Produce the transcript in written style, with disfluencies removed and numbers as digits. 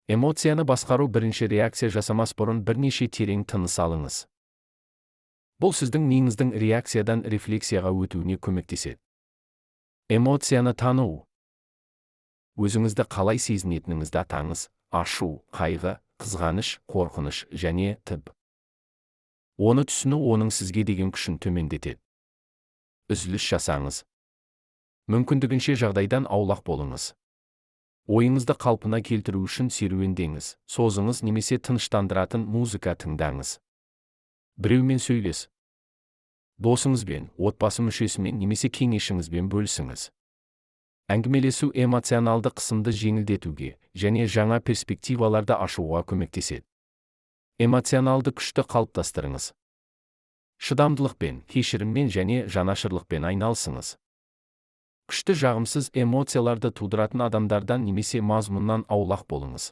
Эмоцияны басқару бірінші реакция жасамас бұрын бірнеше терең тыныс алыңыз. Бұл сіздің миыңыздың реакциядан рефлексияға өтуіне көмектеседі. Эмоцияны тану. Өзіңізді қалай сезінетініңізді атаңыз: ашу, қайғы, қызғаныш, қорқыныш және т.б. Оны түсіну оның сізге деген күшін төмендетеді. Үзіліс жасаңыз. Мүмкіндігінше жағдайдан аулақ болыңыз. Ойыңызды қалпына келтіру үшін серуендеңіз, созыңыз немесе тыныштандыратын музыка тыңдаңыз. Біреумен сөйлес. Досыңызбен, отбасы мүшесімен немесе кеңесшіңізбен бөлісіңіз. Әңгімелесу эмоционалды қысымды жеңілдетуге және жаңа перспективаларды ашуға көмектеседі. Эмоционалды күшті қалыптастырыңыз. Шыдамдылықпен, кешіріммен және жанашырлықпен айналысыңыз. Күшті жағымсыз эмоцияларды тудыратын адамдардан немесе мазмұннан аулақ болыңыз.